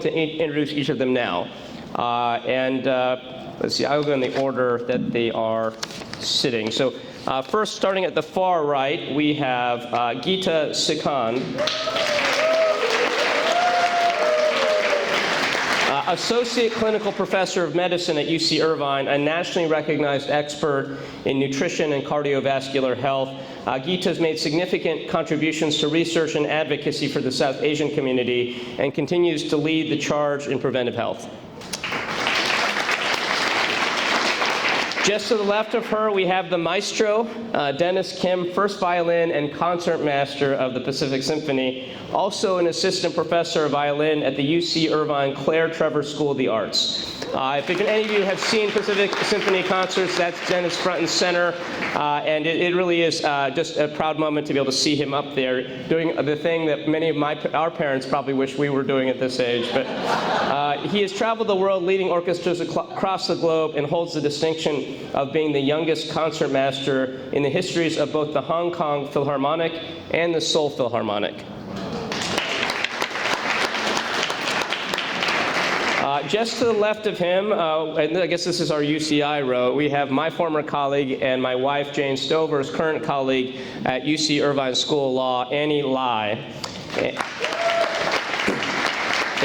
to introduce each of them now. Let's see, I'll go in the order that they are sitting. So first, starting at the far right, we have Geeta Sikhan, Associate Clinical Professor of Medicine at UC Irvine, a nationally recognized expert in nutrition and cardiovascular health. Geeta has made significant contributions to research and advocacy for the South Asian community and continues to lead the charge in preventive health. Just to the left of her, we have the maestro, Dennis Kim, first violin and concert master of the Pacific Symphony, also an assistant professor of violin at the UC Irvine Claire Trevor School of the Arts. If any of you have seen Pacific Symphony concerts, that's Dennis front and center, and it really is just a proud moment to be able to see him up there doing the thing that many of our parents probably wish we were doing at this age. But he has traveled the world leading orchestras across the globe and holds the distinction of being the youngest concert master in the histories of both the Hong Kong Philharmonic and the Seoul Philharmonic. Just to the left of him, and I guess this is our UCI row, we have my former colleague and my wife, Jane Stover's current colleague at UC Irvine School of Law, Annie Lai.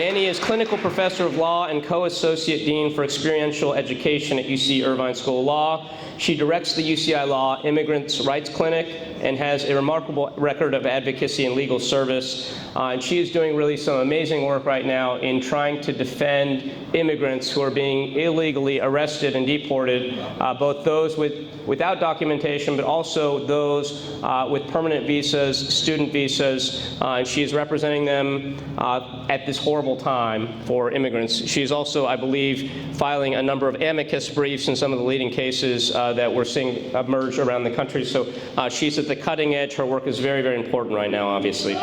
Annie is Clinical Professor of Law and Co-Associate Dean for Experiential Education at UC Irvine School of Law. She directs the UCI Law Immigrants' Rights Clinic and has a remarkable record of advocacy and legal service. And she is doing really some amazing work right now in trying to defend immigrants who are being illegally arrested and deported, both those without documentation, but also those with permanent visas, student visas. And she is representing them at this horrible time for immigrants. She's also, I believe, filing a number of amicus briefs in some of the leading cases that we're seeing emerge around the country. So she's at the cutting edge. Her work is very, very important right now, obviously.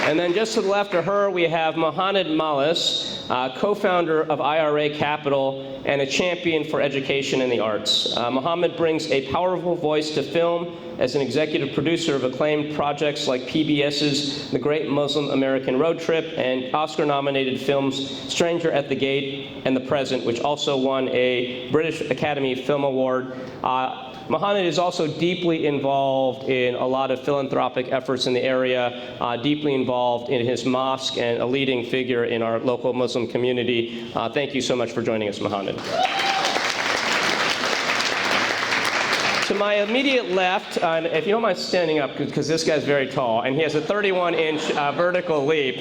And then just to the left of her, we have Mohanad Malis, co-founder of IRA Capital and a champion for education and the arts. Mohammed brings a powerful voice to film as an executive producer of acclaimed projects like PBS's The Great Muslim American Road Trip and Oscar-nominated films Stranger at the Gate and The Present, which also won a British Academy Film Award. Mohanad is also deeply involved in a lot of philanthropic efforts in the area, deeply involved in his mosque and a leading figure in our local Muslim community. Thank you so much for joining us, Mohanad. To my immediate left, if you don't mind standing up, because this guy's very tall, and he has a 31-inch vertical leap,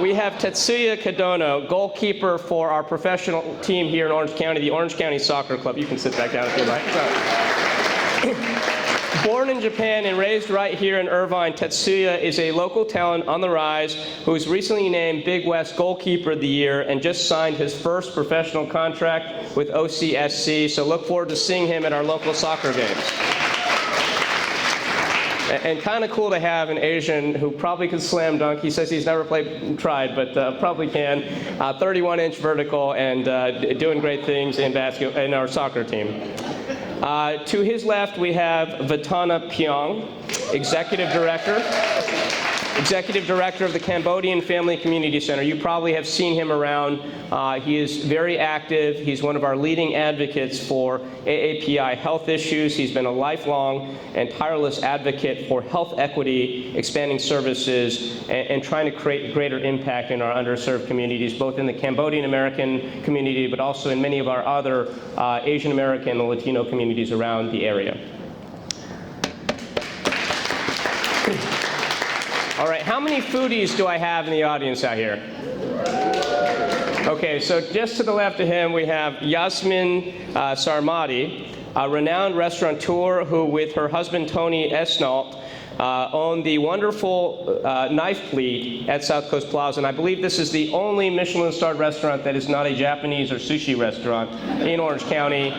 we have Tetsuya Kadono, goalkeeper for our professional team here in Orange County, the Orange County Soccer Club. You can sit back down if you like. Born in Japan and raised right here in Irvine, Tetsuya is a local talent on the rise who was recently named Big West Goalkeeper of the Year and just signed his first professional contract with OCSC, so look forward to seeing him at our local soccer games. And kind of cool to have an Asian who probably could slam dunk. He says he's never tried, but probably can. 31-inch vertical and doing great things in our soccer team. To his left, we have Vatana Pyong, Executive Director of the Cambodian Family Community Center. You probably have seen him around. He is very active. He's one of our leading advocates for AAPI health issues. He's been a lifelong and tireless advocate for health equity, expanding services, and trying to create greater impact in our underserved communities, both in the Cambodian American community, but also in many of our other Asian American and Latino communities around the area. All right, how many foodies do I have in the audience out here? Okay, so just to the left of him, we have Yasmin Sarmadi, a renowned restaurateur who, with her husband Tony Esnault, own the wonderful Knife Fleet at South Coast Plaza, and I believe this is the only Michelin-starred restaurant that is not a Japanese or sushi restaurant in Orange County.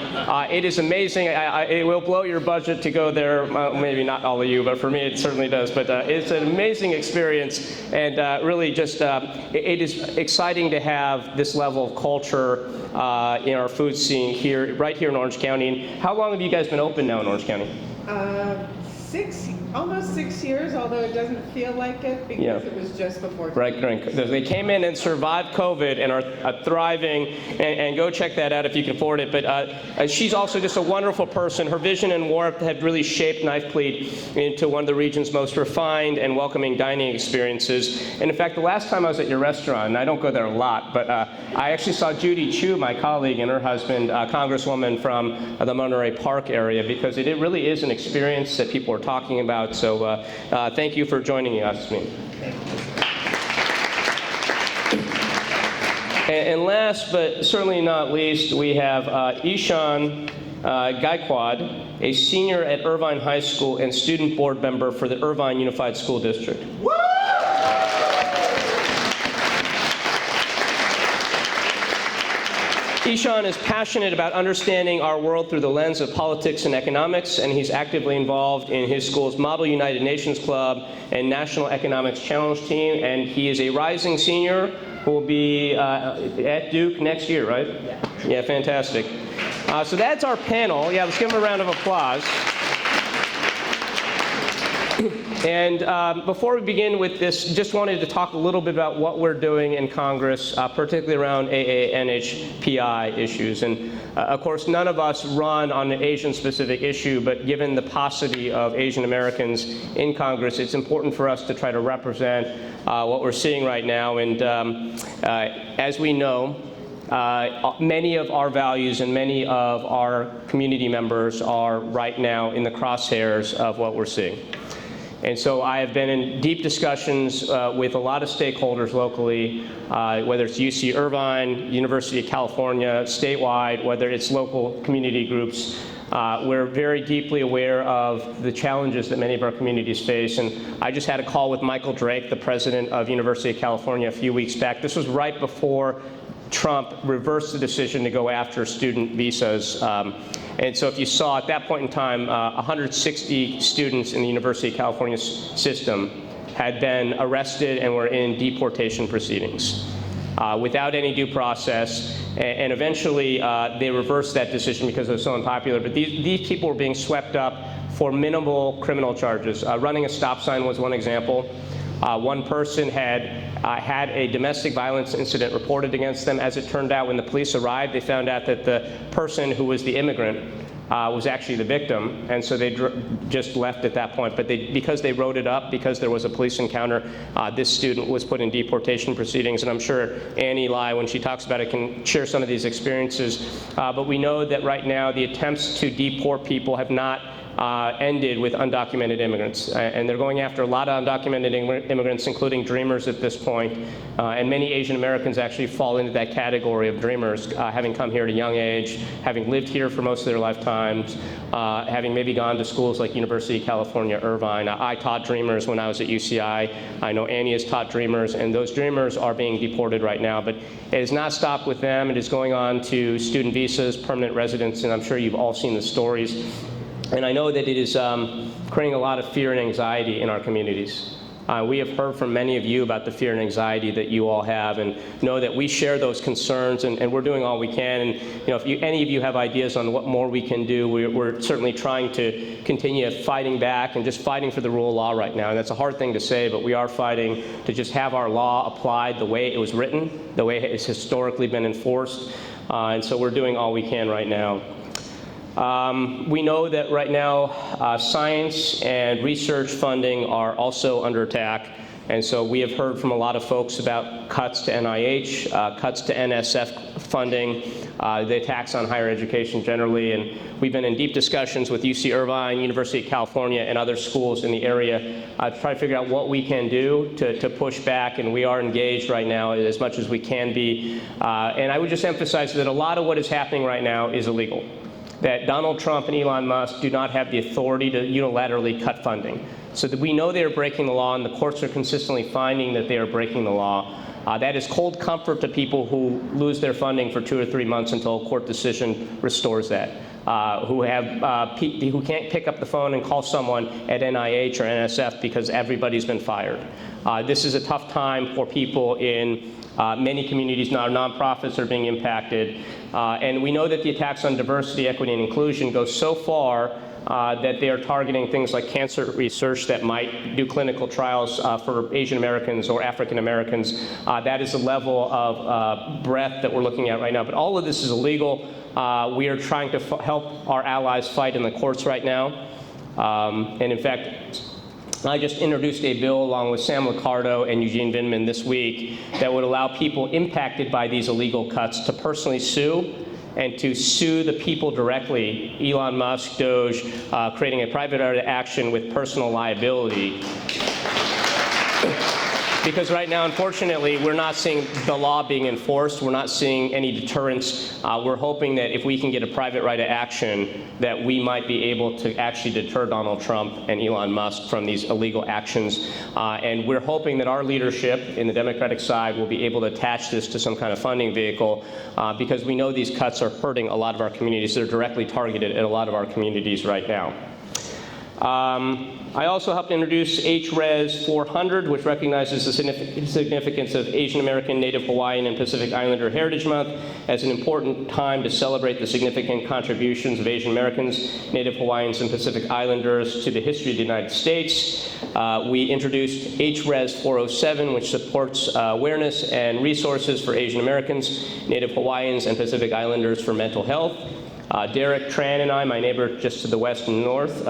It is amazing. It will blow your budget to go there. Maybe not all of you, but for me it certainly does. But it's an amazing experience, and really just it is exciting to have this level of culture in our food scene here, right here in Orange County. And how long have you guys been open now in Orange County? 6 Almost 6 years, although it doesn't feel like it because it was just before. Right. They came in and survived COVID and are thriving, and go check that out if you can afford it. But she's also just a wonderful person. Her vision and warmth have really shaped Knife Pleat into one of the region's most refined and welcoming dining experiences. And in fact, the last time I was at your restaurant, and I don't go there a lot, but I actually saw Judy Chu, my colleague, and her husband, Congresswoman from the Monterey Park area, because it really is an experience that people are talking about. So thank you for joining us. And last but certainly not least, we have Ishan Gaikwad, a senior at Irvine High School and student board member for the Irvine Unified School District. Ishan is passionate about understanding our world through the lens of politics and economics, and he's actively involved in his school's Model United Nations Club and National Economics Challenge team, and he is a rising senior who will be at Duke next year, right? Yeah, fantastic. So that's our panel. Yeah, let's give him a round of applause. And before we begin with this, just wanted to talk a little bit about what we're doing in Congress, particularly around AAPI issues. And of course, none of us run on an Asian-specific issue, but given the paucity of Asian Americans in Congress, it's important for us to try to represent what we're seeing right now. And as we know, many of our values and many of our community members are right now in the crosshairs of what we're seeing. And so I have been in deep discussions with a lot of stakeholders locally, whether it's UC Irvine, University of California, statewide, whether it's local community groups. We're very deeply aware of the challenges that many of our communities face. And I just had a call with Michael Drake, the president of University of California, a few weeks back. This was right before Trump reversed the decision to go after student visas. And so if you saw at that point in time, 160 students in the University of California system had been arrested and were in deportation proceedings without any due process. And eventually they reversed that decision because it was so unpopular. But these people were being swept up for minimal criminal charges. Running a stop sign was one example. One person had a domestic violence incident reported against them. As it turned out, when the police arrived, they found out that the person who was the immigrant was actually the victim, and so they just left at that point. But because they wrote it up, because there was a police encounter, this student was put in deportation proceedings, and I'm sure Annie Lai, when she talks about it, can share some of these experiences. But we know that right now the attempts to deport people have not ended with undocumented immigrants. And they're going after a lot of undocumented immigrants, including dreamers at this point. And many Asian Americans actually fall into that category of dreamers, having come here at a young age, having lived here for most of their lifetimes, having maybe gone to schools like University of California, Irvine. I taught dreamers when I was at UCI. I know Annie has taught dreamers, and those dreamers are being deported right now. But it has not stopped with them. It is going on to student visas, permanent residence, and I'm sure you've all seen the stories. And I know that it is creating a lot of fear and anxiety in our communities. We have heard from many of you about the fear and anxiety that you all have, and know that we share those concerns, and we're doing all we can. And if any of you have ideas on what more we can do, we're certainly trying to continue fighting back and just fighting for the rule of law right now. And that's a hard thing to say, but we are fighting to just have our law applied the way it was written, the way it's historically been enforced. And so we're doing all we can right now. We know that right now science and research funding are also under attack, and so we have heard from a lot of folks about cuts to NIH, cuts to NSF funding, the attacks on higher education generally, and we've been in deep discussions with UC Irvine, University of California, and other schools in the area to try to figure out what we can do to push back, and we are engaged right now as much as we can be. And I would just emphasize that a lot of what is happening right now is illegal. That Donald Trump and Elon Musk do not have the authority to unilaterally cut funding. So that we know they are breaking the law, and the courts are consistently finding that they are breaking the law. That is cold comfort to people who lose their funding for 2 or 3 months until a court decision restores that. Who can't pick up the phone and call someone at NIH or NSF because everybody's been fired. This is a tough time for people in many communities. Now, our nonprofits are being impacted. And we know that the attacks on diversity, equity, and inclusion go so far that they are targeting things like cancer research that might do clinical trials for Asian Americans or African Americans. That is a level of breadth that we're looking at right now. But all of this is illegal. We are trying to help our allies fight in the courts right now. And in fact, I just introduced a bill along with Sam Liccardo and Eugene Vindman this week that would allow people impacted by these illegal cuts to personally sue and to sue the people directly, Elon Musk, Doge, creating a private right of action with personal liability. Because right now, unfortunately, we're not seeing the law being enforced. We're not seeing any deterrence. We're hoping that if we can get a private right of action, that we might be able to actually deter Donald Trump and Elon Musk from these illegal actions. And we're hoping that our leadership in the Democratic side will be able to attach this to some kind of funding vehicle, because we know these cuts are hurting a lot of our communities. They're directly targeted at a lot of our communities right now. I also helped introduce HRES 400, which recognizes the significance of Asian American, Native Hawaiian, and Pacific Islander Heritage Month as an important time to celebrate the significant contributions of Asian Americans, Native Hawaiians, and Pacific Islanders to the history of the United States. We introduced HRES 407, which supports awareness and resources for Asian Americans, Native Hawaiians, and Pacific Islanders for mental health. Derek Tran and I, my neighbor just to the west and north,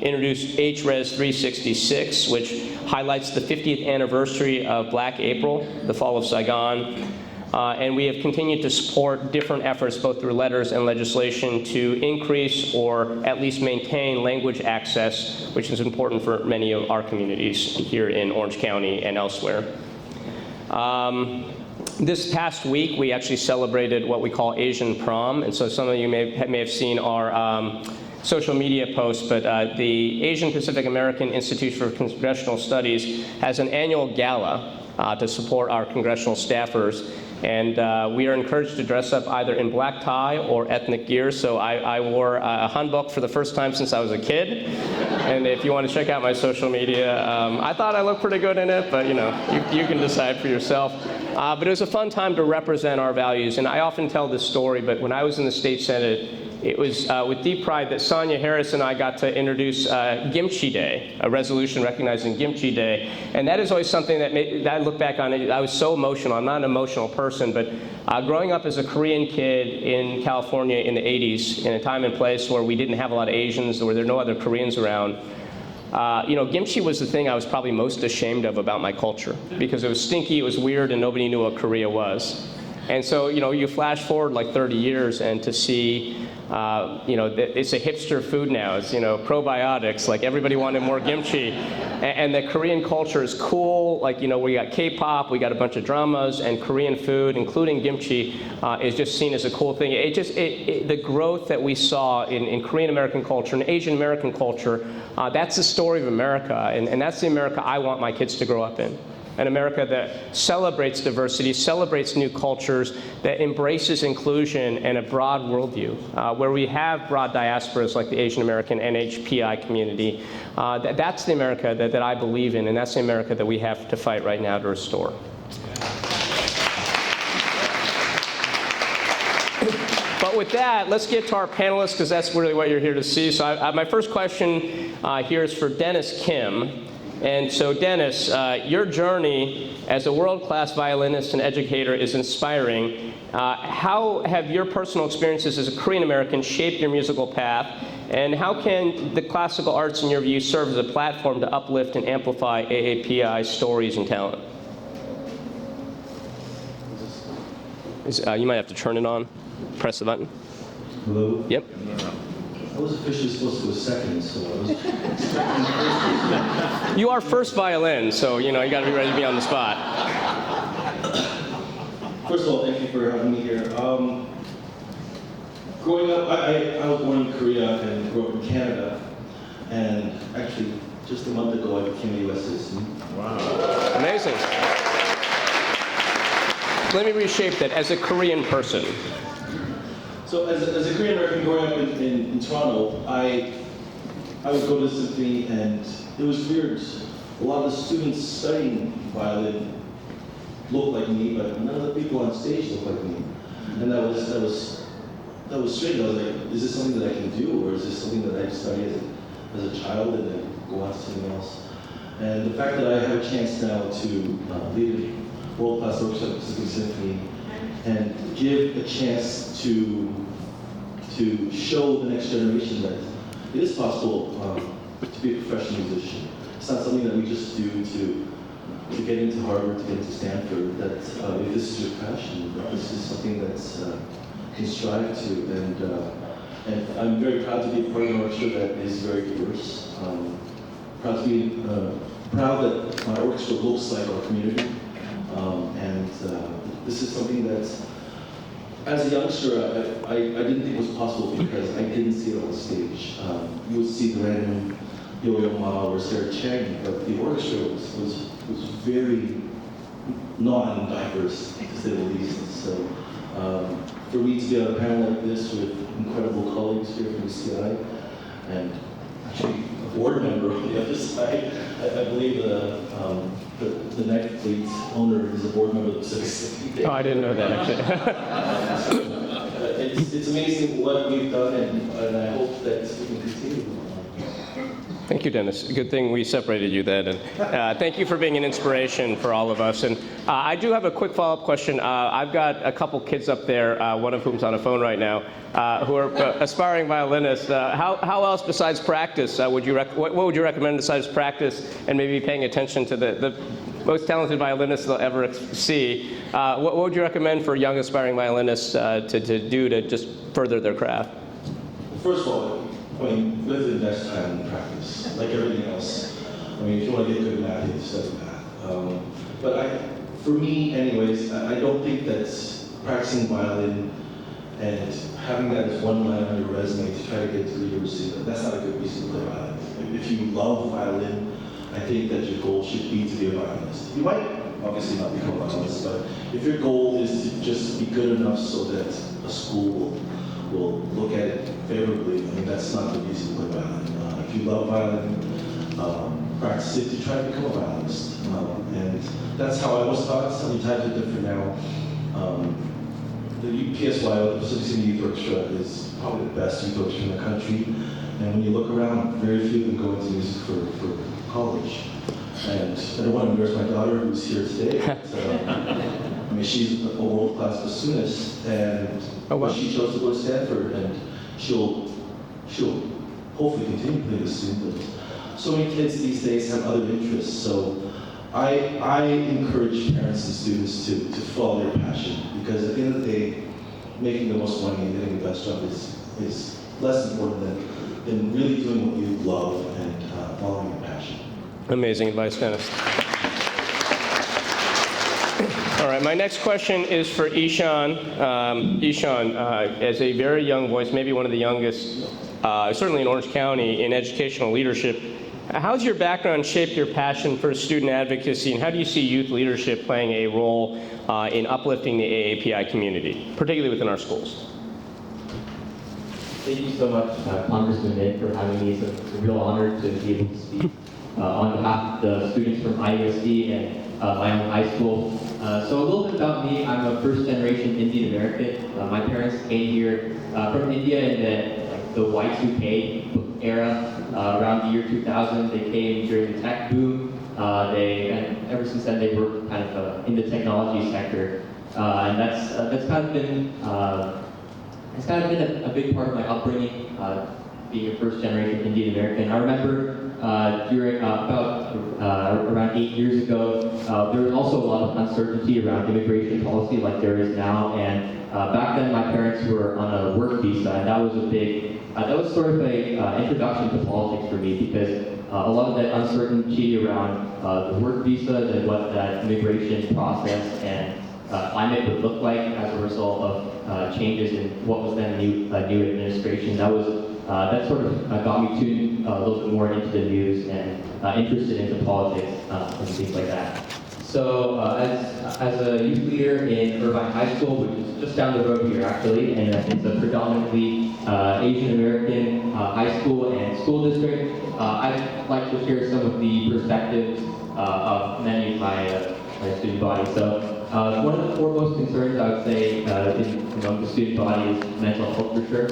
introduced HRES 366, which highlights the 50th anniversary of Black April, the fall of Saigon. And we have continued to support different efforts, both through letters and legislation, to increase or at least maintain language access, which is important for many of our communities here in Orange County and elsewhere. This past week, we actually celebrated what we call Asian Prom, and so some of you may have seen our social media posts, but the Asian Pacific American Institute for Congressional Studies has an annual gala to support our congressional staffers, and we are encouraged to dress up either in black tie or ethnic gear. So I wore a hanbok for the first time since I was a kid, and if you want to check out my social media, I thought I looked pretty good in it, but you know, you can decide for yourself. But it was a fun time to represent our values, and I often tell this story, but when I was in the state senate, it was with deep pride that Sonia Harris and I got to introduce Kimchi Day, a resolution recognizing Kimchi Day. And that is always something that I look back on. I was so emotional. I'm not an emotional person, but growing up as a Korean kid in California in the 80s, in a time and place where we didn't have a lot of Asians, where there were no other Koreans around, you know, kimchi was the thing I was probably most ashamed of about my culture, because it was stinky, it was weird, and nobody knew what Korea was. And so, you know, you flash forward like 30 years, and to see, you know, it's a hipster food now. It's, you know, probiotics. Like, everybody wanted more kimchi. And the Korean culture is cool. Like, you know, we got K-pop, we got a bunch of dramas, and Korean food, including kimchi, is just seen as a cool thing. The growth that we saw in Korean American culture and Asian American culture, that's the story of America. And that's the America I want my kids to grow up in. An America that celebrates diversity, celebrates new cultures, that embraces inclusion and a broad worldview, where we have broad diasporas like the Asian American AAPI community. That's the America that I believe in, and that's the America that we have to fight right now to restore. But with that, let's get to our panelists, because that's really what you're here to see. So my first question here is for Dennis Kim. And so, Dennis, your journey as a world-class violinist and educator is inspiring. How have your personal experiences as a Korean American shaped your musical path? And how can the classical arts, in your view, serve as a platform to uplift and amplify AAPI stories and talent? You might have to turn it on. Press the button. Hello? Yep. I was officially supposed to go second, so I was expecting first. You are first violin, so you know you got to be ready to be on the spot. First of all, thank you for having me here. Growing up, I was born in Korea and grew up in Canada, and actually just a month ago I became a U.S. citizen. Wow! Amazing. Let me reshape that. As a Korean person. So as a Korean American growing up in Toronto, I would go to symphony, and it was weird. A lot of the students studying violin looked like me, but none of the people on stage looked like me. And that was that was strange. I was like, is this something that I can do, or is this something that I studied as a child and then go on to something else? And the fact that I have a chance now to lead a world-class orchestra at Pacific Symphony and give a chance to show the next generation that it is possible to be a professional musician. It's not something that we just do to get into Harvard, to get into Stanford, that if this is your passion, that this is something that's can strive to. And I'm very proud to be a part of an orchestra that is very diverse. Proud to be proud that my orchestra looks like our community. This is something that, as a youngster, I didn't think was possible because I didn't see it on stage. You would see the random Yo-Yo Ma or Sarah Chang, but the orchestra was very non-diverse, to say the least. So for me to be on a panel like this with incredible colleagues here from UCI, and actually a board member on the other side, I believe the Night Fleet owner is a board member of the Pacific Symphony. Oh, I didn't know that, actually. It's amazing what we've done, and I hope that we can continue. Thank you, Dennis. Good thing we separated you then. And thank you for being an inspiration for all of us. And I do have a quick follow-up question. I've got a couple kids up there, one of whom's on a phone right now, who are aspiring violinists. How else besides practice what would you recommend besides practice and maybe paying attention to the most talented violinists they'll ever see? What would you recommend for young aspiring violinists to do to just further their craft? First of all, I mean, let's invest time in practice, like everything else. I mean, if you want to get good at math, you have to study math. But for me, anyways, I don't think that practicing violin and having that as one line on your resume to try to get to the university, that's not a good reason to play violin. If you love violin, I think that your goal should be to be a violinist. You might obviously not become a violinist, but if your goal is to just be good enough so that a school will look at it favorably, I mean, that's not the reason to play violin. If you love violin, practice it to try to become a violinist. And that's how I was taught. Some times are different now. The PSY, the Pacific Symphony Youth Orchestra, is probably the best youth orchestra in the country. And when you look around, very few of them go into music for college. And I don't want to embarrass my daughter, who's here today. But, I mean, she's a world-class bassoonist, and she chose to go to Stanford, and she'll hopefully continue to play bassoon. But so many kids these days have other interests. So I encourage parents and students to follow their passion, because at the end of the day, making the most money and getting the best job is less important than really doing what you love and following your passion. Amazing advice, Dennis. All right, my next question is for Ishan. Ishan, as a very young voice, maybe one of the youngest, certainly in Orange County, in educational leadership, how's your background shaped your passion for student advocacy, and how do you see youth leadership playing a role in uplifting the AAPI community, particularly within our schools? Thank you so much, Congressman Min, for having me. It's a real honor to be able to speak on behalf of the students from IUSD and my own high school. So a little bit about me. I'm a first-generation Indian American. My parents came here from India in the Y2K era. Around the year 2000, they came during the tech boom. And ever since then, they were kind of in the technology sector, and that's kind of been it's kind of been a big part of my upbringing, being a first-generation Indian American. I remember during around 8 years ago, there was also a lot of uncertainty around immigration policy, like there is now. And back then, my parents were on a work visa, and that was a big, that was sort of a introduction to politics for me, because a lot of that uncertainty around the work visas and what that immigration process and climate would look like as a result of changes in what was then a new administration. That sort of got me tuned a little bit more into the news and interested into politics and things like that. So as a youth leader in Irvine High School, which is just down the road here actually, and it's a predominantly Asian American high school and school district, I'd like to share some of the perspectives of many of my student body. So one of the foremost concerns I would say among the student body is mental health for sure.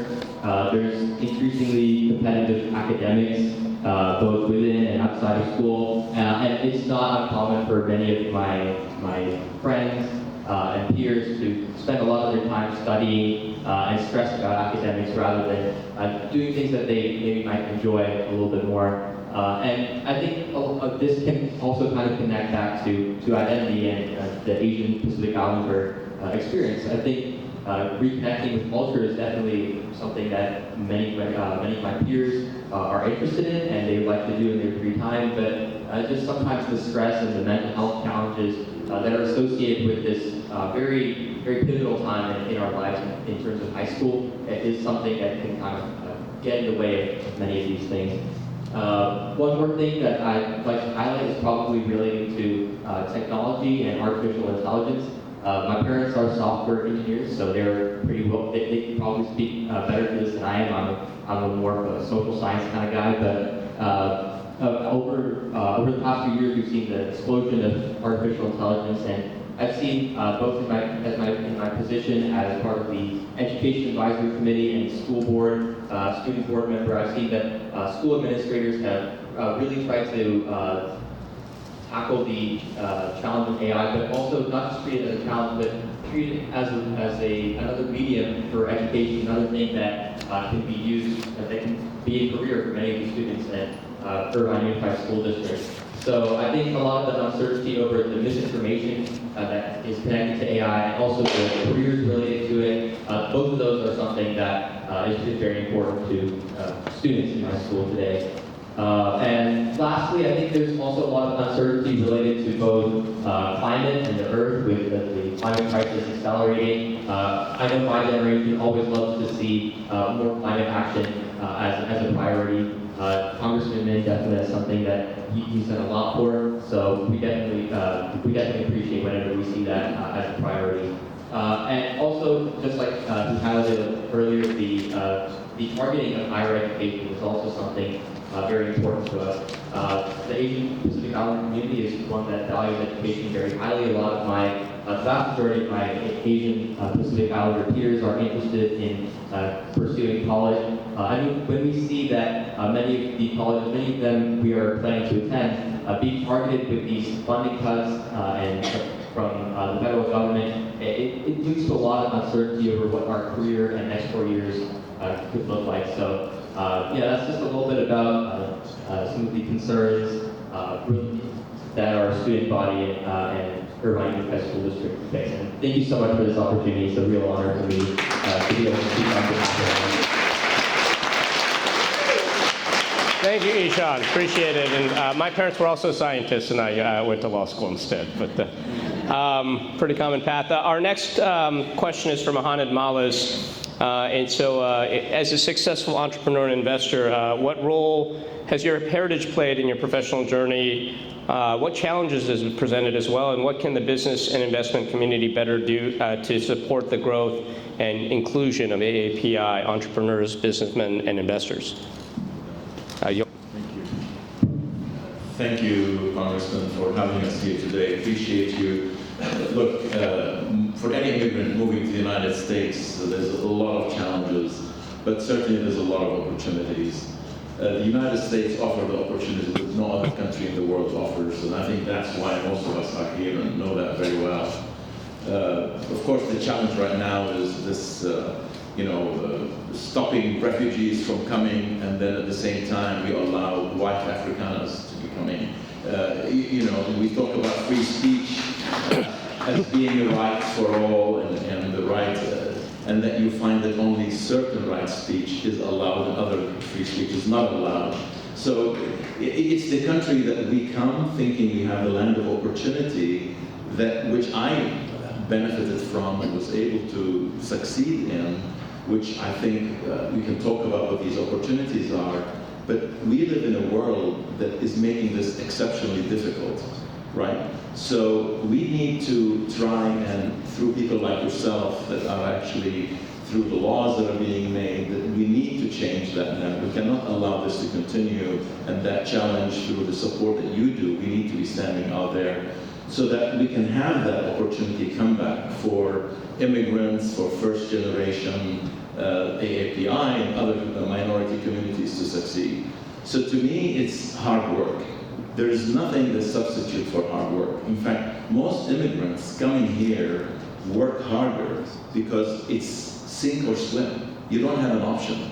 There's increasingly competitive academics, both within and outside of school, and it's not uncommon for many of my friends and peers to spend a lot of their time studying and stressed about academics rather than doing things that they maybe might enjoy a little bit more. And I think this can also kind of connect back to identity and the Asian Pacific Islander experience. I think reconnecting with culture is definitely something that many of my peers are interested in and they would like to do in their free time, but just sometimes the stress and the mental health challenges that are associated with this very pivotal time in our lives in terms of high school is something that can kind of get in the way of many of these things. One more thing that I'd like to highlight is probably relating to technology and artificial intelligence. My parents are software engineers, so they're pretty well, they can probably speak better to this than I am. I'm a more of a social science kind of guy, but over the past few years, we've seen the explosion of artificial intelligence, and I've seen both in my position as part of the Education Advisory Committee and school board, student board member, I've seen that school administrators have really tried to tackle the challenge of AI, but also not just treat it as a challenge, but treat it as another medium for education, another thing that can be used, that can be a career for many of the students at Irvine Unified School District. So I think a lot of the uncertainty over the misinformation that is connected to AI and also the careers related to it, both of those are something that is very important to students in my school today. And lastly, I think there's also a lot of uncertainty related to both climate and the Earth, with the climate crisis accelerating. I know my generation always loves to see more climate action as a priority. Congressman Min definitely has something that he's done a lot for, so we definitely appreciate whenever we see that as a priority. And also, just like we highlighted earlier, the targeting of higher education is also something very important to us. The Asian Pacific Islander community is one that values education very highly. A lot of the vast majority of my Asian Pacific Islander peers are interested in pursuing college. And when we see that many of the colleges, many of them we are planning to attend, being targeted with these funding cuts and from the federal government, it leads to a lot of uncertainty over what our career and next 4 years could look like. So yeah, that's just a little bit about some of the concerns that our student body and Irvine Unified School District face. And thank you so much for this opportunity. It's a real honor for me to be able to speak on behalf of everyone. Thank you, Ishan. Appreciate it. And my parents were also scientists, and I went to law school instead. But pretty common path. Our next question is from Mohamed Malas. And so, as a successful entrepreneur and investor, what role has your heritage played in your professional journey? What challenges has it presented as well? And what can the business and investment community better do to support the growth and inclusion of AAPI entrepreneurs, businessmen, and investors? Thank you. Thank you, Congressman, for having us here today. Appreciate you. Look, for any immigrant moving to the United States, there's a lot of challenges, but certainly there's a lot of opportunities. The United States offers the opportunities that no other country in the world offers, and I think that's why most of us are here and know that very well. Of course, the challenge right now is this, stopping refugees from coming, and then at the same time we allow white Afrikaners to be coming. We talk about free speech as being a right for all, and the right, and that you find that only certain right speech is allowed and other free speech is not allowed. So it's the country that we come thinking we have the land of opportunity, which I benefited from and was able to succeed in, which I think we can talk about what these opportunities are, but we live in a world that is making this exceptionally difficult, right? So we need to try, and through people like yourself that are actually, through the laws that are being made, that we need to change that now. We cannot allow this to continue, and that challenge through the support that you do, we need to be standing out there. so that we can have that opportunity come back for immigrants, for first generation AAPI and other minority communities to succeed. So to me, it's hard work. There is nothing that substitutes for hard work. In fact, most immigrants coming here work harder because it's sink or swim. You don't have an option.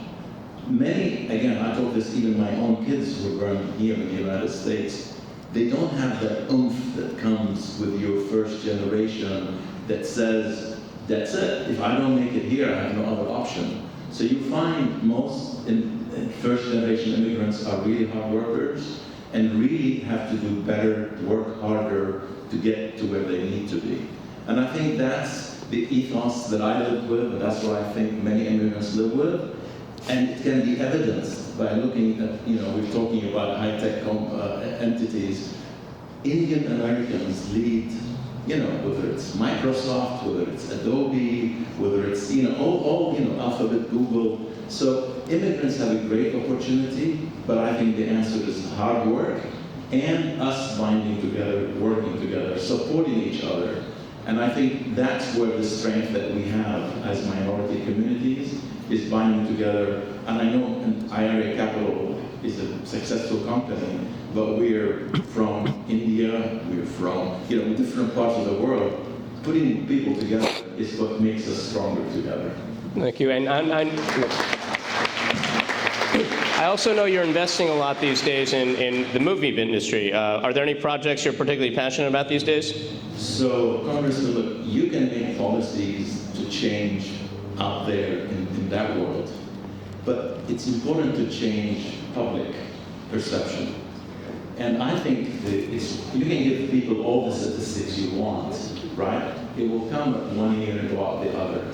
Many, again, I told this, even my own kids who were born here in the United States, they don't have that oomph that comes with your first generation that says, that's it. If I don't make it here, I have no other option. So you find most first generation immigrants are really hard workers and really have to do better, work harder to get to where they need to be. And I think that's the ethos that I live with, and that's what I think many immigrants live with. And it can be evidenced by looking at, we're talking about high-tech entities. Indian Americans lead, whether it's Microsoft, whether it's Adobe, whether it's, Alphabet, Google. So immigrants have a great opportunity, but I think the answer is hard work and us binding together, working together, supporting each other. And I think that's where the strength that we have as minority communities is binding together. And I know IRA Capital is a successful company, but we're from India, we're from different parts of the world. Putting people together is what makes us stronger together. Thank you. And I also know you're investing a lot these days in the movie industry. Are there any projects you're particularly passionate about these days? So, Congressman, look, you can make policies to change out there in that world, but it's important to change public perception. And I think you can give people all the statistics you want, right? It will come at one ear and go out the other.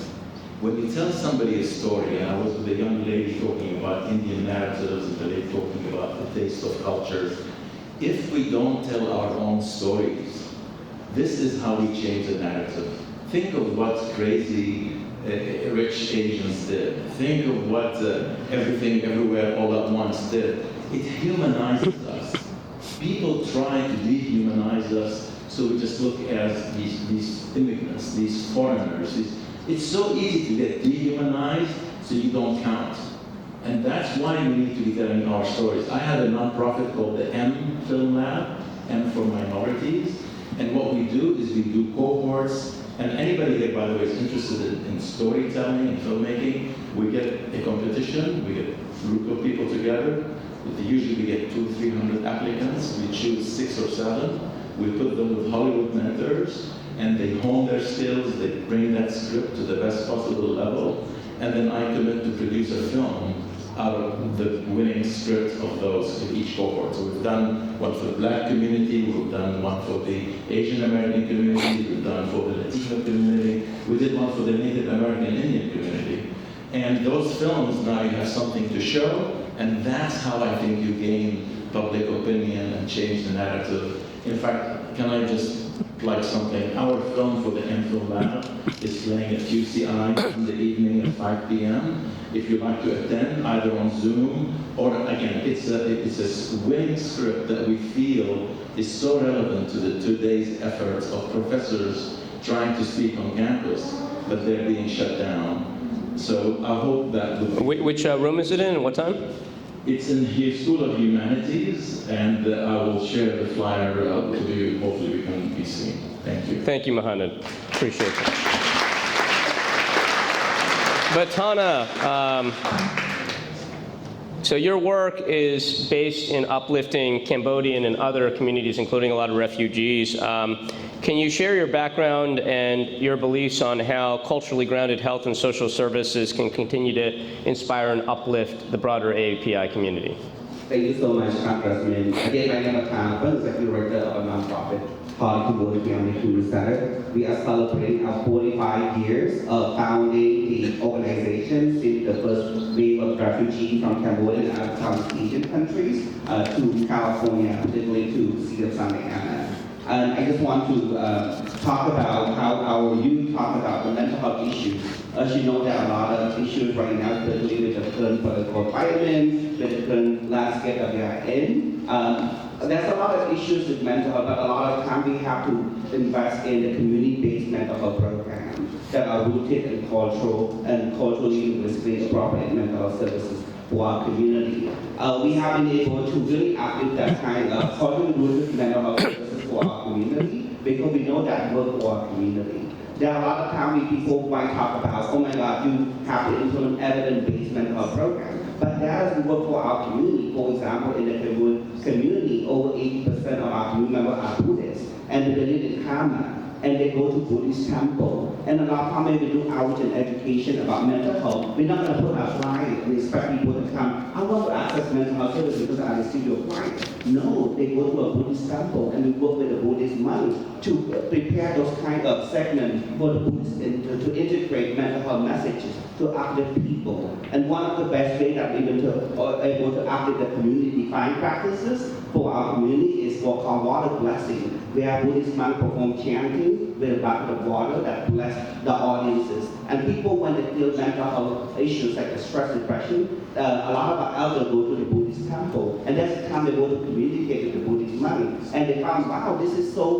When you tell somebody a story, and I was with a young lady talking about Indian narratives, and the lady talking about the taste of cultures, if we don't tell our own stories, this is how we change the narrative. Think of what crazy rich Asians did. Think of what Everything Everywhere All at Once did. It humanizes us. People try to dehumanize us, so we just look as these immigrants, these foreigners. It's so easy to get dehumanized, so you don't count. And that's why we need to be telling our stories. I had a nonprofit called the M Film Lab, M for Minorities. And what we do is we do cohorts, and anybody here, by the way, is interested in storytelling and filmmaking. We get a competition, we get a group of people together. Usually we get 200 or 300 applicants. We choose 6 or 7. We put them with Hollywood mentors, and they hone their skills, they bring that script to the best possible level, and then I commit to produce a film out of the winning script of those in each cohort. So we've done one for the Black community, we've done one for the Asian American community, we've done for the Latino community, we did one for the Native American Indian community. And those films, now you have something to show, and that's how I think you gain public opinion and change the narrative. In fact, can I just plug something? Our film for the M-Film Lab is playing at QCI in the evening at 5 p.m. If you'd like to attend, either on Zoom or, again, it's a winning script that we feel is so relevant to today's efforts of professors trying to speak on campus, but they're being shut down. So I hope that... Which room is it in and what time? It's in the School of Humanities, and I will share the flyer with you. Hopefully we can be seen. Thank you. Thank you, Mohanad. Appreciate it. But Tana, so your work is based in uplifting Cambodian and other communities, including a lot of refugees. Can you share your background and your beliefs on how culturally grounded health and social services can continue to inspire and uplift the broader AAPI community? Thank you so much, Congressman. Again, my name is Tana, Executive Director of a nonprofit called Cambodian Family Food Center. We are celebrating our 45 years of founding the organization since the first wave of refugees from Cambodia and other Southeast Asian countries to California, particularly to Cedar Santa Ana. And I just want to talk about how our youth talk about the mental health issues. As you know, there are a lot of issues right now, especially with the current political environment, with the current landscape that we are in. there's a lot of issues with mental health, but a lot of time we have to invest in the community-based mental health programs that are rooted in cultural and culturally linguistically appropriate mental health services for our community. We have been able to really activate that kind of culturally rooted mental health services for our community because we know that work for our community. There are a lot of times people might talk about, oh my God, you have to implement evidence-based mental health program. But that doesn't work for our community. For example, in the community, over 80% of our community members are Buddhists, and they live in Karma, and they go to Buddhist temple. And a lot of times when we do outreach and education about mental health, we're not going to put our flyer and expect people to come, I want to access mental health services because I receive your flyer. No, they go to a Buddhist temple and we work with the Buddhist monks to prepare those kind of segments for the Buddhists to integrate mental health messages to uplift people. And one of the best ways that we've been able to uplift the community-defined practices for our community is what called water blessing, where Buddhist monks perform chanting with a bucket of water that bless the audiences. And people, when they feel mental health issues like stress, depression, a lot of our elders go to the Buddhist temple, and that's the time they go to communicate with the Buddhist monks. And they found, wow, this is so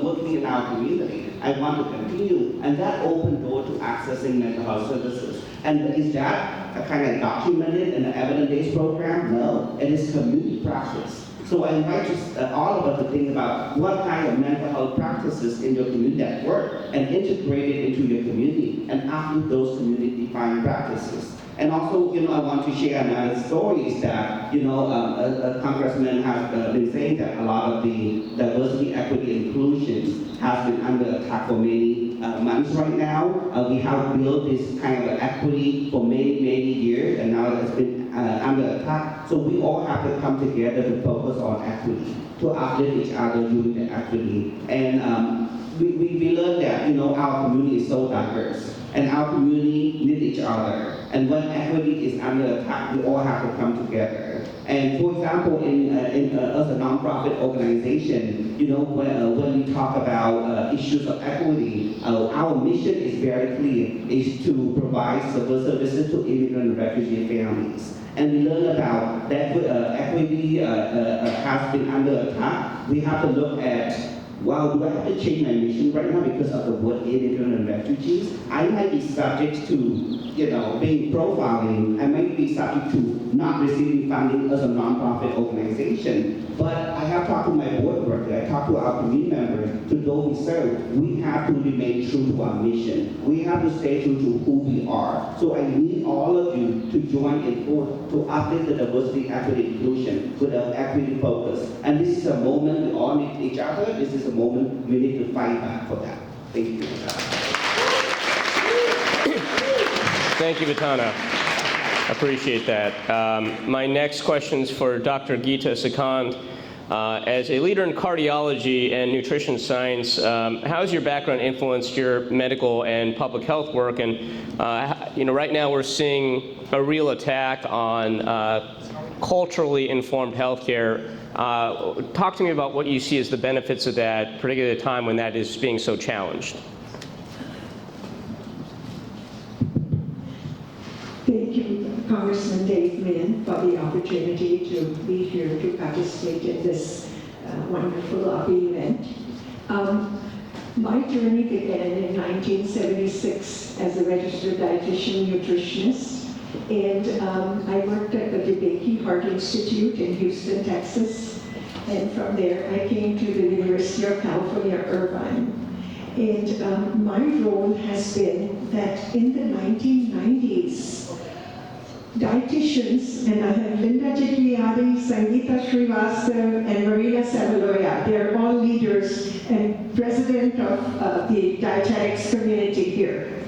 working in our community. I want to continue. And that opened door to accessing mental health services. And is that kind of documented in the evidence-based program? No, it is community practice. So I invite all of us to think about what kind of mental health practices in your community that work and integrate it into your community and uplift those community-defined practices. And also, I want to share another story is that, a congressman has been saying that a lot of the diversity, equity, inclusion has been under attack for many months right now. We have built this kind of equity for many, many years, and now it's been under attack. So we all have to come together to focus on equity, to uplift each other during the equity. And we learned that, our community is so diverse, and our community needs each other. And when equity is under attack, we all have to come together. And for example, as a nonprofit organization, when we talk about issues of equity, our mission is very clear, is to provide services to immigrant and refugee families. And we learn about that equity has been under attack. We have to look at, wow, do I have to change my mission right now because of the word immigrant and refugees? I might be subject to, being profiling. I might be subject to not receiving funding as a nonprofit organization. But I have talked to my board director, I talked to our community members, to those we serve. We have to remain true to our mission. We have to stay true to who we are. So I need all of you to join in force to uplift the diversity, equity, inclusion with an equity focus. And this is a moment we all need each other. This is a moment we need to fight back for that. Thank you. Thank you, Vitana. Appreciate that. My next question is for Dr. Geeta Sikand. As a leader in cardiology and nutrition science, how has your background influenced your medical and public health work? And right now we're seeing a real attack on culturally informed healthcare. Talk to me about what you see as the benefits of that, particularly at a time when that is being so challenged. Thank you, Congressman Dave Min, for the opportunity to be here to participate in this wonderful AAPI event. My journey began in 1976 as a registered dietitian nutritionist, and I worked at the DeBakey Heart Institute in Houston, Texas, and from there I came to the University of California, Irvine. And my role has been that in the 1990s, dietitians, and I have Linda Jigliadi, Sangeeta Srivastava, and Marina Savaloya. They're all leaders and president of the dietetics community here.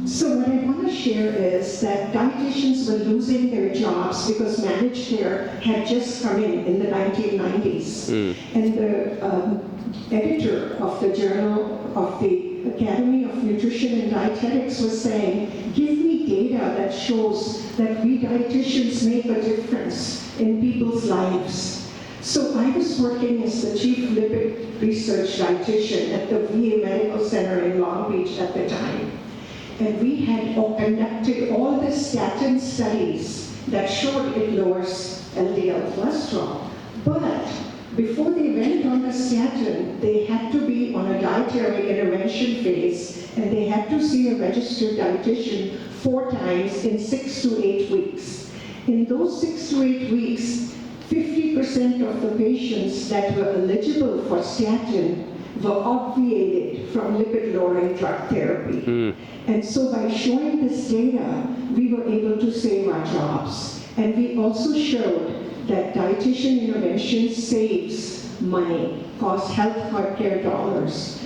So what I want to share is that dietitians were losing their jobs because managed care had just come in the 1990s. And the editor of the Journal of the Academy of Nutrition and Dietetics was saying, give me data that shows that we dietitians make a difference in people's lives. So I was working as the chief lipid research dietitian at the VA Medical Center in Long Beach at the time. And we had conducted all the statin studies that showed it lowers LDL cholesterol. But before they went on the statin, they had to be on a dietary intervention phase, and they had to see a registered dietitian 4 times in 6 to 8 weeks. In those 6 to 8 weeks, 50% of the patients that were eligible for statin were obviated from lipid-lowering drug therapy. And so by showing this data, we were able to save our jobs. And we also showed that dietitian intervention saves money, costs health care dollars.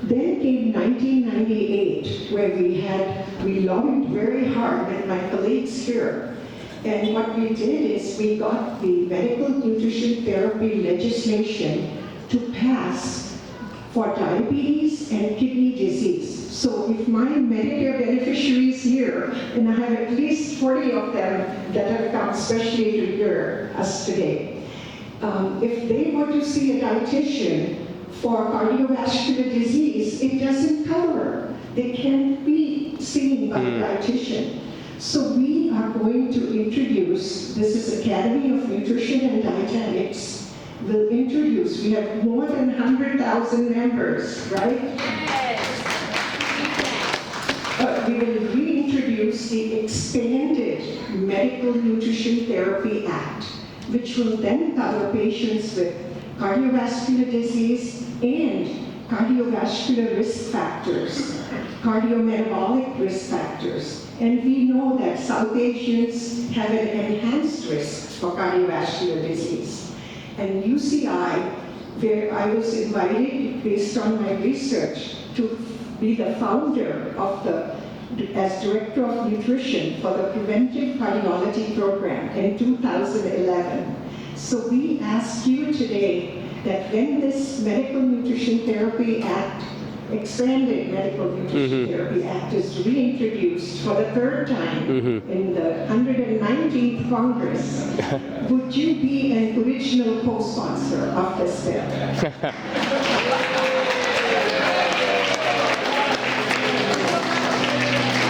Then came 1998, where we lobbied very hard with my colleagues here. And what we did is we got the medical nutrition therapy legislation to pass for diabetes and kidney disease. So if my Medicare beneficiaries here, and I have at least 40 of them that have come especially to hear us today, if they were to see a dietitian for cardiovascular disease, it doesn't cover. They can't be seen by a dietitian. So we are going to introduce, this is Academy of Nutrition and Dietetics, will introduce, we have more than 100,000 members, right? We will reintroduce the expanded Medical Nutrition Therapy Act, which will then cover patients with cardiovascular disease and cardiovascular risk factors, cardiometabolic risk factors. And we know that South Asians have an enhanced risk for cardiovascular disease. And UCI, where I was invited based on my research to be the founder of as Director of Nutrition for the Preventive Cardiology Program in 2011. So we ask you today that when this Medical Nutrition Therapy Act, Expanded Medical Nutrition Therapy Act is reintroduced for the 3rd time in the 119th Congress, would you be an original co-sponsor of this bill?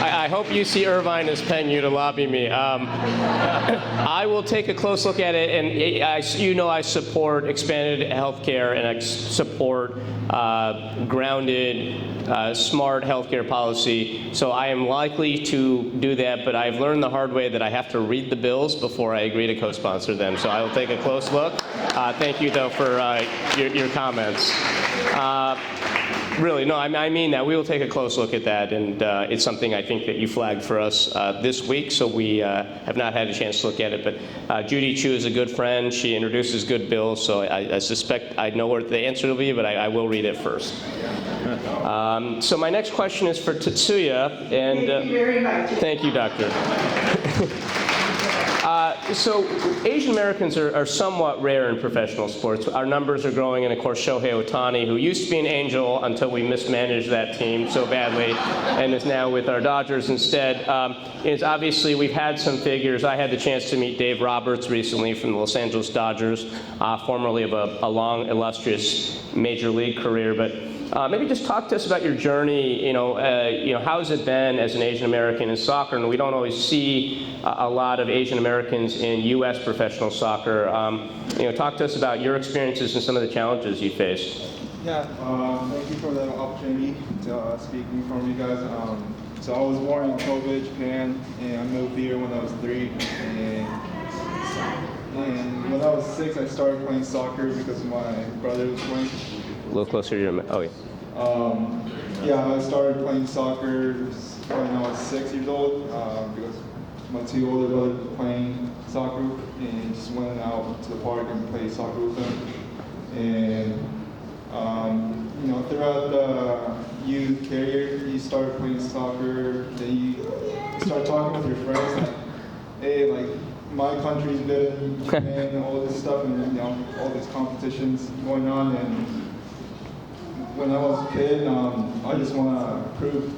I hope UC Irvine is paying you to lobby me. I will take a close look at it, and I support expanded healthcare, and I support grounded, smart healthcare policy. So I am likely to do that, but I've learned the hard way that I have to read the bills before I agree to co-sponsor them. So I will take a close look. Thank you, though, for your comments. Really, no, I mean that. We will take a close look at that, and it's something I think that you flagged for us this week, so we have not had a chance to look at it. But Judy Chu is a good friend. She introduces good bills, so I suspect I know what the answer will be, but I will read it first. So my next question is for Tetsuya. And, thank you very much. Thank you, Doctor. So Asian Americans are somewhat rare in professional sports. Our numbers are growing, and of course Shohei Ohtani, who used to be an Angel until we mismanaged that team so badly, and is now with our Dodgers instead, is obviously we've had some figures. I had the chance to meet Dave Roberts recently from the Los Angeles Dodgers, formerly of a long, illustrious major league career. But maybe just talk to us about your journey. How's it been as an Asian American in soccer? And we don't always see a lot of Asian Americans in U.S. professional soccer. Talk to us about your experiences and some of the challenges you faced. Yeah, thank you for the opportunity to speak in front of you guys. So I was born in Kobe, Japan, and I moved here when I was 3. And when I was 6, I started playing soccer because my brother was playing. A little closer to your oh yeah. Yeah, I started playing soccer when I was 6 years old because my 2 older brothers were playing soccer, and just went out to the park and played soccer with them. And throughout the youth career, you start playing soccer, then you start talking with your friends like, hey, like my country's better than Japan and all this stuff, and all these competitions going on. And when I was a kid, I just want to prove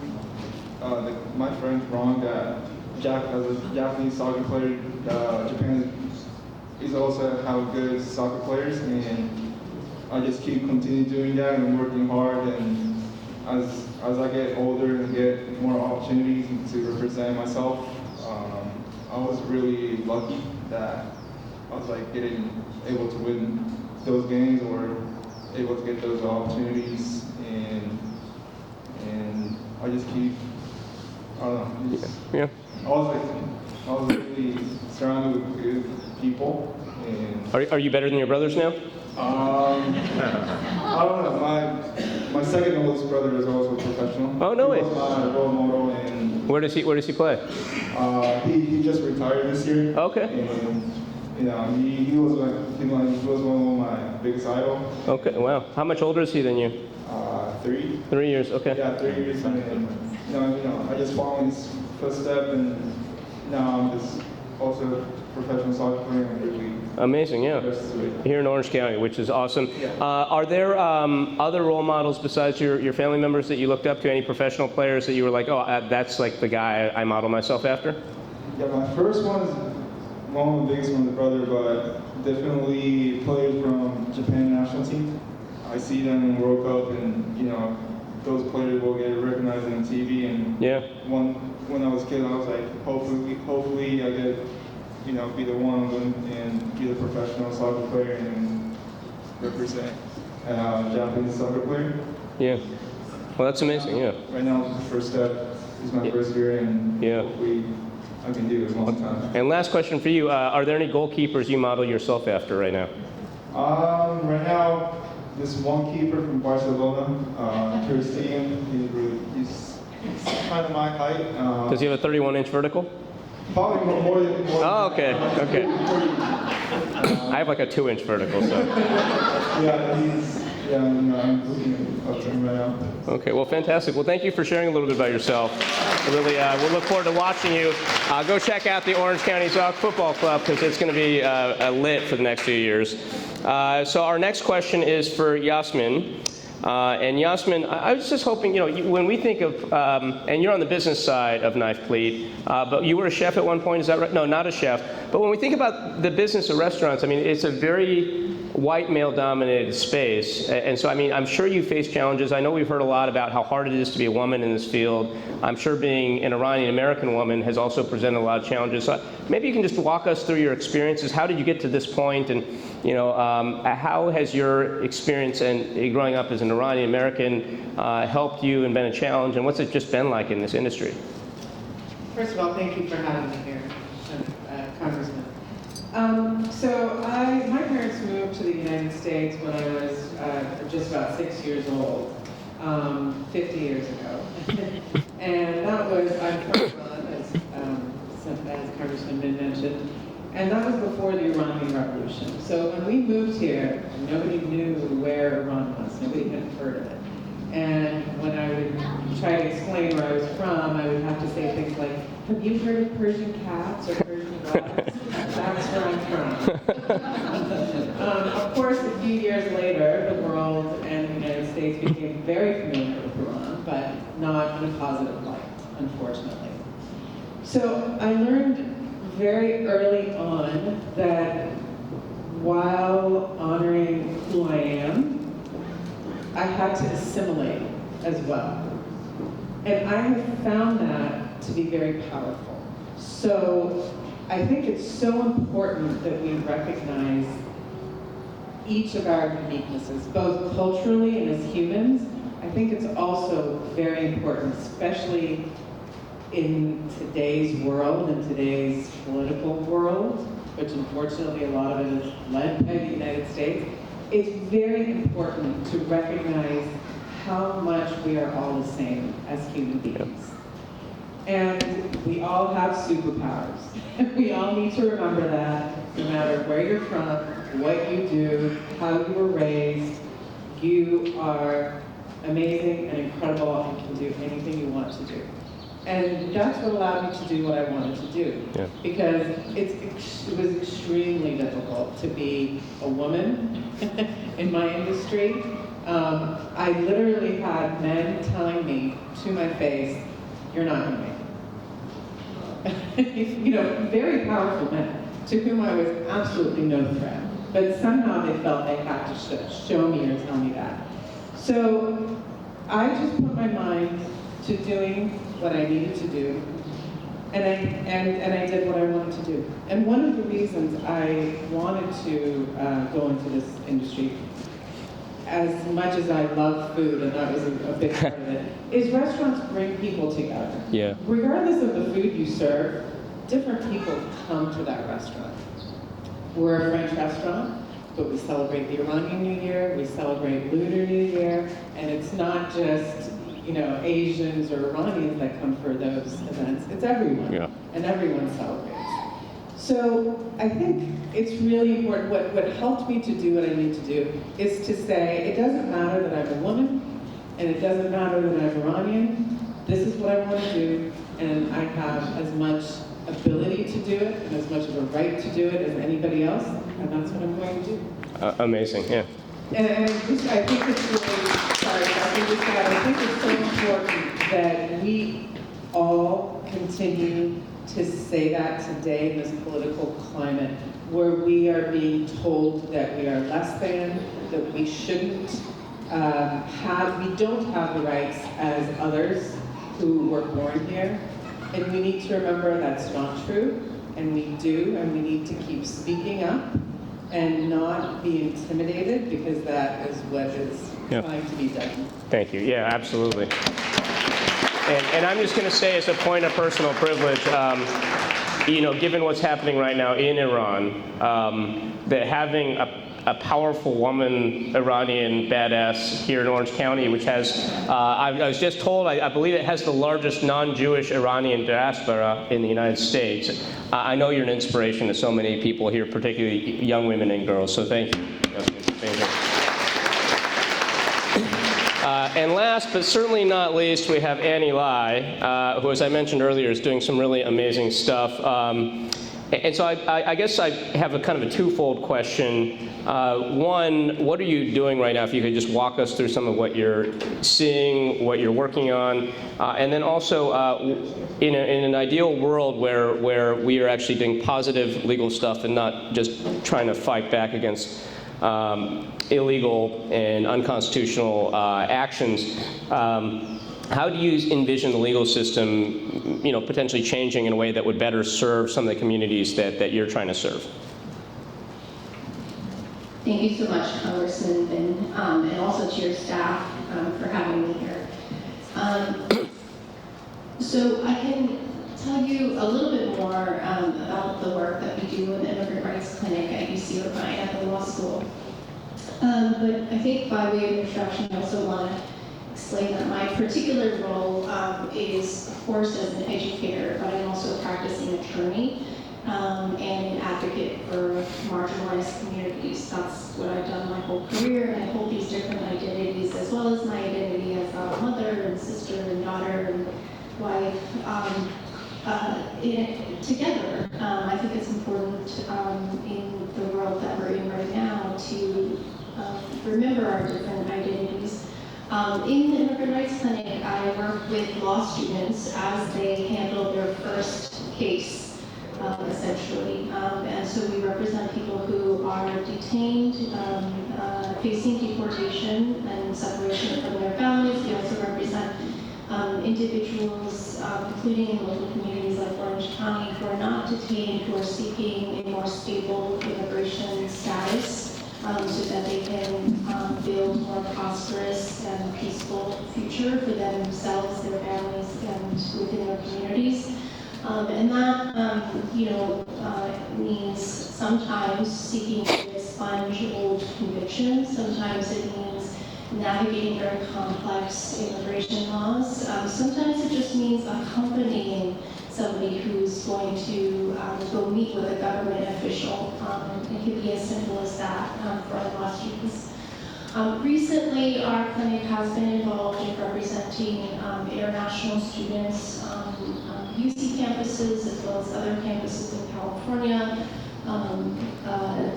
my friends wrong that as a Japanese soccer player, Japan is also have good soccer players, and I just continue doing that and working hard. And as I get older and get more opportunities to represent myself, I was really lucky that I was like able to win those games or able to get those opportunities, and I just keep, I don't know, just, Yeah. I was really surrounded with good people, and Are you better than your brothers now? I don't know. My second oldest brother is also a professional. Oh, no way. He was my role model, and Where does he play? he just retired this year. Okay. And he was one of my biggest idols. Okay. Wow. How much older is he than you? 3. 3 years. Okay. Yeah, 3 years. And I just followed his footsteps, and now I'm just also a professional soccer player and really. Amazing. Yeah. Here in Orange County, which is awesome. Yeah. Are there other role models besides your family members that you looked up to? Any professional players that you were like, oh, that's like the guy I model myself after? Yeah, my first one is one of the biggest ones, brother, but definitely players from Japan national team. I see them in World Cup, and those players will get recognized on TV. And Yeah. when I was a kid, I was like, hopefully I get be the one of them and be the professional soccer player and represent Japanese soccer player. Yeah. Well, that's amazing. Yeah. Right now, the first step is my first year, and Yeah. hopefully I can do it a long time. And last question for you: are there any goalkeepers you model yourself after right now? Right now, this one keeper from Barcelona, Ter Stegen, he's kind of my height. Does he have a 31-inch vertical? Probably more than. Oh, okay. Okay. I have like a 2-inch vertical, so. I'm looking up to him right now. Okay, well, fantastic. Well, thank you for sharing a little bit about yourself. Really, we'll look forward to watching you. Go check out the Orange County Zoc Football Club because it's going to be lit for the next few years. So our next question is for Yasmin. And Yasmin, I was just hoping, when we think of, and you're on the business side of Knife Pleat, but you were a chef at one point, is that right? No, not a chef. But when we think about the business of restaurants, I mean, it's a very white male-dominated space. And so, I mean, I'm sure you face challenges. I know we've heard a lot about how hard it is to be a woman in this field. I'm sure being an Iranian-American woman has also presented a lot of challenges. So maybe you can just walk us through your experiences. How did you get to this point? And, how has your experience and growing up as an Iranian-American helped you and been a challenge? And what's it just been like in this industry? First of all, thank you for having me here, Congressman. So my parents moved to the United States when I was just about 6 years old, 50 years ago. And that was, I'm from Iran, as Congressman Min mentioned, and that was before the Iranian Revolution. So when we moved here, nobody knew where Iran was. Nobody had heard of it. And when I would try to explain where I was from, I would have to say things like, have you heard of Persian cats or Persian dogs? That's where I'm from. Of course, a few years later, the world and the United States became very familiar with Iran, but not in a positive light, unfortunately. So I learned very early on that while honoring who I am, I had to assimilate as well. And I have found that to be very powerful. So I think it's so important that we recognize each of our uniquenesses, both culturally and as humans. I think it's also very important, especially in today's world, in today's political world, which unfortunately a lot of it is led by the United States. It's very important to recognize how much we are all the same as human beings. And we all have superpowers. We all need to remember that no matter where you're from, what you do, how you were raised, you are amazing and incredible and can do anything you want to do. And that's what allowed me to do what I wanted to do. Yeah. Because it was extremely difficult to be a woman in my industry. I literally had men telling me to my face, "You're not going to make it." Very powerful men to whom I was absolutely no threat. But somehow they felt they had to show me or tell me that. So I just put my mind to doing what I needed to do. And I did what I wanted to do. And one of the reasons I wanted to go into this industry, as much as I love food, and that was a big part of it, is restaurants bring people together. Yeah. Regardless of the food you serve, different people come to that restaurant. We're a French restaurant, but we celebrate the Iranian New Year, we celebrate Lunar New Year, and it's not just, you know, Asians or Iranians that come for those events. It's everyone, Yeah. and everyone celebrates. So I think it's really important. What helped me to do what I need to do is to say, it doesn't matter that I'm a woman, and it doesn't matter that I'm Iranian. This is what I want to do, and I have as much ability to do it and as much of a right to do it as anybody else, and that's what I'm going to do. Amazing, yeah. And I think it's really, sorry, I think it's so important that we all continue to say that today in this political climate where we are being told that we are less than, that we shouldn't we don't have the rights as others who were born here. And we need to remember that's not true, and we do, and we need to keep speaking up and not be intimidated, because that is what is trying to be done. Thank you. Yeah, absolutely. And I'm just going to say, as a point of personal privilege, you know, given what's happening right now in Iran, that having a powerful woman, Iranian badass here in Orange County, which has, I was just told, I believe it has the largest non-Jewish Iranian diaspora in the United States. I know you're an inspiration to so many people here, particularly young women and girls, so thank you. And last, but certainly not least, we have Annie Lai, who, as I mentioned earlier, is doing some really amazing stuff. And so I guess I have a kind of a twofold question. One, what are you doing right now? If you could just walk us through some of what you're seeing, what you're working on. And then also, in an ideal world where we are actually doing positive legal stuff and not just trying to fight back against illegal and unconstitutional actions, how do you envision the legal system, you know, potentially changing in a way that would better serve some of the communities that you're trying to serve? Thank you so much, Congressman, and also to your staff for having me here. So I can tell you a little bit more about the work that we do in the Immigrant Rights Clinic at UC Irvine at the law school. But I think by way of introduction, I also want to explain that my particular role is, of course, as an educator, but I'm also a practicing attorney and an advocate for marginalized communities. That's what I've done my whole career, and I hold these different identities, as well as my identity as a mother and sister and daughter and wife. Together, I think it's important in the world that we're in right now to remember our different identities. In the Immigrant Rights Clinic, I work with law students as they handle their first case, essentially. And so we represent people who are detained, facing deportation and separation from their families. We also represent individuals, including in local communities like Orange County, who are not detained, who are seeking a more stable immigration status, so that they can build a more prosperous and peaceful future for themselves, their families, and within their communities. And that, means sometimes seeking to expunge old convictions. Sometimes it means navigating very complex immigration laws. Sometimes it just means accompanying somebody who's going to go meet with a government official. It could be as simple as that for our law students. Recently, our clinic has been involved in representing international students on UC campuses as well as other campuses in California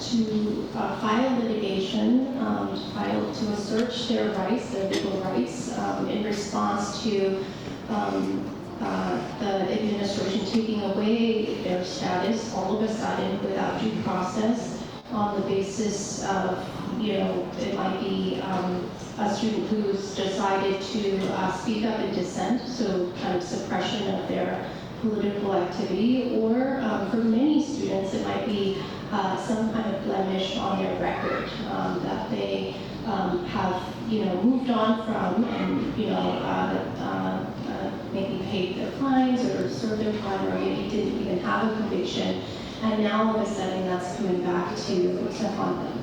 to file litigation, to assert their rights, their legal rights, in response to the administration taking away their status all of a sudden without due process on the basis of, it might be a student who's decided to speak up in dissent, so kind of suppression of their political activity, or for many students, it might be some kind of blemish on their record that they have, moved on from, and maybe paid their fines or served their time, or maybe didn't even have a conviction, and now all of a sudden that's coming back to haunt them.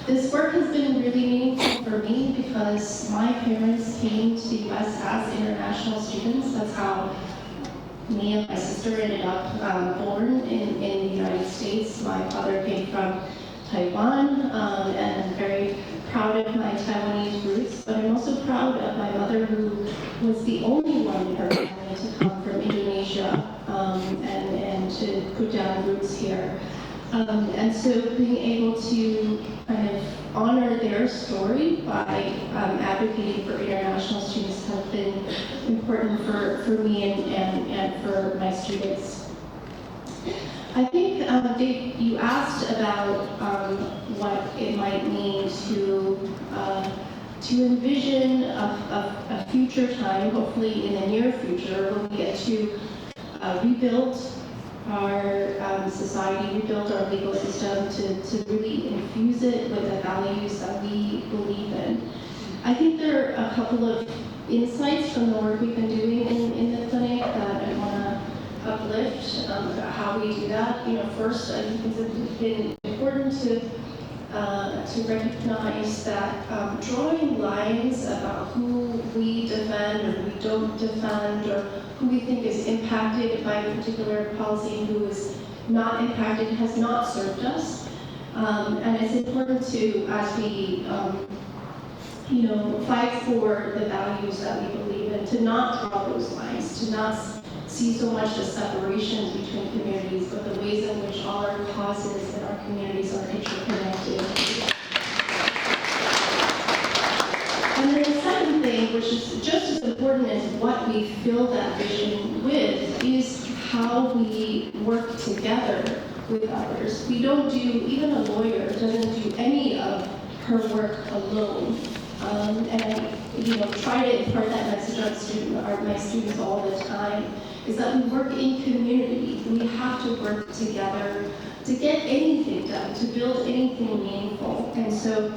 This work has been really meaningful for me because my parents came to the U.S. as international students. That's how me and my sister ended up born in the United States. My father came from Taiwan, and I'm very proud of my Taiwanese roots, but I'm also proud of my mother, who was the only one in her family to come from Indonesia and to put down roots here. And so being able to kind of honor their story by advocating for international students has been important for me and for my students. I think, Dave, you asked about what it might mean to envision a future time, hopefully in the near future, when we get to rebuild our society, rebuild our legal system, to really infuse it with the values that we believe in. I think there are a couple of insights from the work we've been doing in the clinic that I want to uplift about how we do that. First, I think it's been important to recognize that drawing lines about who we defend or we don't defend, or who we think is impacted by a particular policy and who is not impacted, has not served us. And it's important to, as we fight for the values that we believe in, to not draw those lines, to not see so much the separations between communities, but the ways in which all our causes and our communities are interconnected. And then the second thing, which is just as important as what we fill that vision with, is how we work together with others. We don't do, even a lawyer doesn't do any of her work alone. And I try to impart that message on my students all the time, is that we work in community. We have to work together to get anything done, to build anything meaningful. And so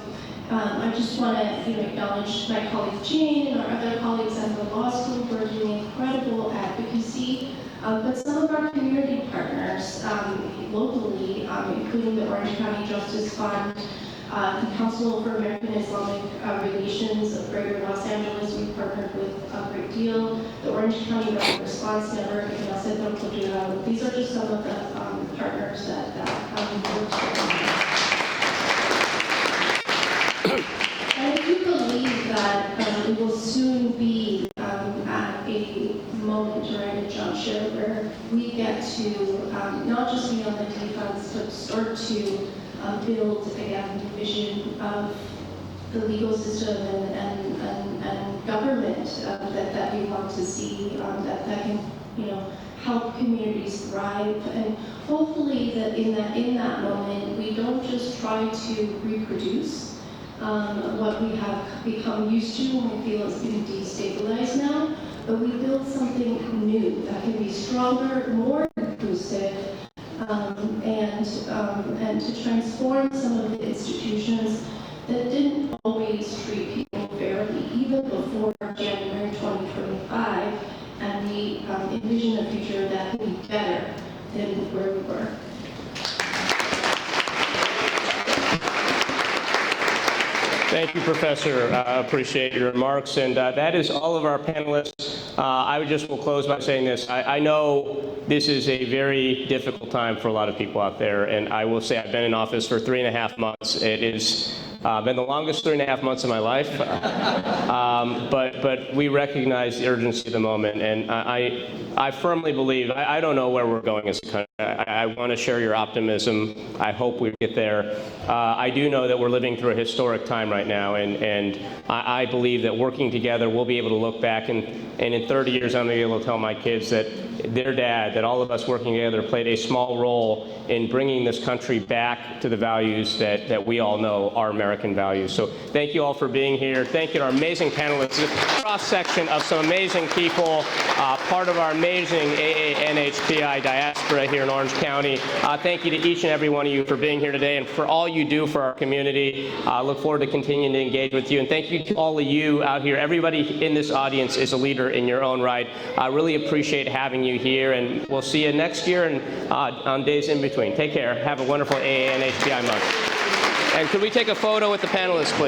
I just want to acknowledge my colleague Jane and our other colleagues at the law school who are doing incredible advocacy, but some of our community partners locally, including the Orange County Justice Fund, the Council for American Islamic Relations of Greater Los Angeles, we partnered with a great deal. The Orange County Rapid Response Network, and El Centro Cultural. These are just some of the partners that we work with. And I do believe that we will soon be at a moment or at a juncture where we get to not just be on the defense, but start to build again the vision of the legal system and government that we want to see, that can help communities thrive, and hopefully that in that moment we don't just try to reproduce what we have become used to when we feel it's being destabilized now, but we build something new that can be stronger, more inclusive, and to transform some of the institutions that didn't always treat people fairly, even before January 2025, and we envision a future that can be better than where we were. Thank you, Professor. I appreciate your remarks. And that is all of our panelists. I will close by saying this. I know this is a very difficult time for a lot of people out there. And I will say I've been in office for 3.5 months. It has been the longest 3.5 months of my life. But we recognize the urgency of the moment. And I firmly believe, I don't know where we're going as a country. I want to share your optimism. I hope we get there. I do know that we're living through a historic time right now, and I believe that working together, we'll be able to look back, and in 30 years, I'm going to be able to tell my kids that their dad, that all of us working together played a small role in bringing this country back to the values that we all know are American values. So thank you all for being here. Thank you to our amazing panelists, a cross-section of some amazing people, part of our amazing AANHPI diaspora here in Orange County. Thank you to each and every one of you for being here today and for all you do for our community. I look forward to continuing to engage with you. And thank you to all of you out here. Everybody in this audience is a leader in your own right. I really appreciate having you here, and we'll see you next year and on days in between. Take care. Have a wonderful AANHPI month. And could we take a photo with the panelists, please?